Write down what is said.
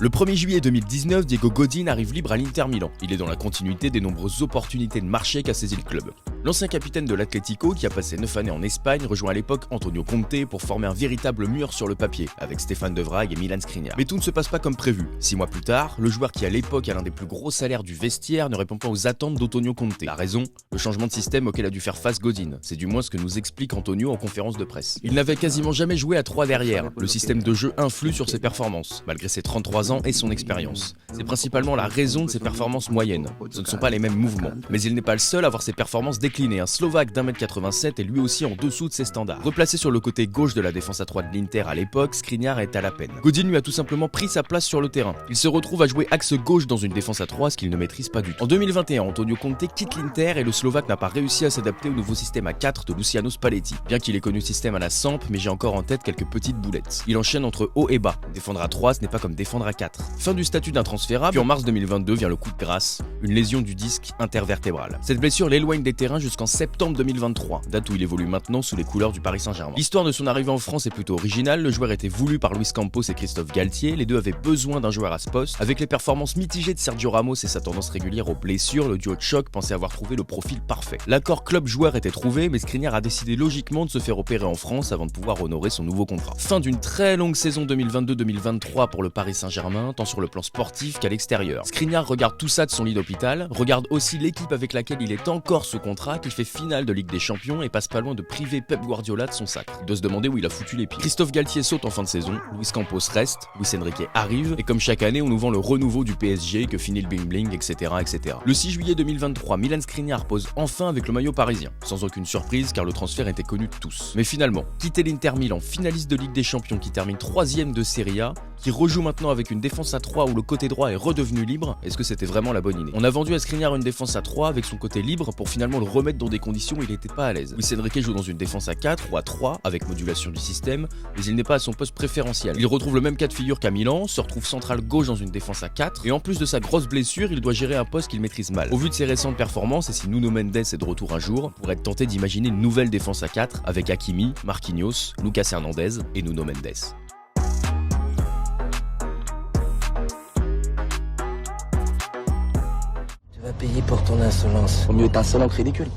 Le 1er juillet 2019, Diego Godin arrive libre à l'Inter Milan. Il est dans la continuité des nombreuses opportunités de marché qu'a saisi le club. L'ancien capitaine de l'Atlético, qui a passé 9 années en Espagne, rejoint à l'époque Antonio Conte pour former un véritable mur sur le papier, avec Stéphane de Vrij et Milan Skriniar. Mais tout ne se passe pas comme prévu. 6 mois plus tard, le joueur qui à l'époque a l'un des plus gros salaires du vestiaire ne répond pas aux attentes d'Antonio Conte. La raison, le changement de système auquel a dû faire face Godin. C'est du moins ce que nous explique Antonio en conférence de presse. Il n'avait quasiment jamais joué à 3 derrière. Le système de jeu influe sur ses performances, malgré ses 33 ans et son expérience. C'est principalement la raison de ses performances moyennes. Ce ne sont pas les mêmes mouvements. Mais il n'est pas le seul à voir ses performances décliner. Un Slovaque d'1m87 est lui aussi en dessous de ses standards. Replacé sur le côté gauche de la défense à 3 de l'Inter à l'époque, Skriniar est à la peine. Godin lui a tout simplement pris sa place sur le terrain. Il se retrouve à jouer axe gauche dans une défense à 3, ce qu'il ne maîtrise pas du tout. En 2021, Antonio Conte quitte l'Inter et le Slovaque n'a pas réussi à s'adapter au nouveau système à 4 de Luciano Spalletti. Bien qu'il ait connu le système à la Samp, mais j'ai encore en tête quelques petites boulettes. Il enchaîne entre haut et bas. Défendre à 3, ce n'est pas comme défendre à 4. Fin du statut d'intransférable, puis en mars 2022 vient le coup de grâce, une lésion du disque intervertébral. Cette blessure l'éloigne des terrains jusqu'en septembre 2023, date où il évolue maintenant sous les couleurs du Paris Saint-Germain. L'histoire de son arrivée en France est plutôt originale, le joueur était voulu par Luis Campos et Christophe Galtier, les deux avaient besoin d'un joueur à ce poste. Avec les performances mitigées de Sergio Ramos et sa tendance régulière aux blessures, le duo de choc pensait avoir trouvé le profil parfait. L'accord club-joueur était trouvé, mais Skriniar a décidé logiquement de se faire opérer en France avant de pouvoir honorer son nouveau contrat. Fin d'une très longue saison 2022-2023 pour le Paris Saint-Germain, tant sur le plan sportif qu'à l'extérieur. Skriniar regarde tout ça de son lit d'hôpital, regarde aussi l'équipe avec laquelle il est encore sous contrat, qui fait finale de Ligue des Champions et passe pas loin de priver Pep Guardiola de son sacre. Il doit se demander où il a foutu les pieds. Christophe Galtier saute en fin de saison, Luis Campos reste, Luis Enrique arrive, et comme chaque année on nous vend le renouveau du PSG, que finit le bling bling, etc., etc. Le 6 juillet 2023, Milan Skriniar pose enfin avec le maillot parisien, sans aucune surprise car le transfert était connu de tous. Mais finalement, quitter l'Inter Milan, finaliste de Ligue des Champions qui termine 3ème de Serie A, qui rejoue maintenant avec une défense à 3 où le côté droit est redevenu libre, est-ce que c'était vraiment la bonne idée? On a vendu à Skriniar une défense à 3 avec son côté libre pour finalement le remettre dans des conditions où il n'était pas à l'aise. Luis Enrique joue dans une défense à 4 ou à 3 avec modulation du système, mais il n'est pas à son poste préférentiel. Il retrouve le même cas de figure qu'à Milan, se retrouve central gauche dans une défense à 4, et en plus de sa grosse blessure, il doit gérer un poste qu'il maîtrise mal. Au vu de ses récentes performances, et si Nuno Mendes est de retour un jour, on pourrait être tenté d'imaginer une nouvelle défense à 4 avec Hakimi, Marquinhos, Lucas Hernandez et Nuno Mendes. Tu vas payer pour ton insolence. Au mieux être insolent que ridicule.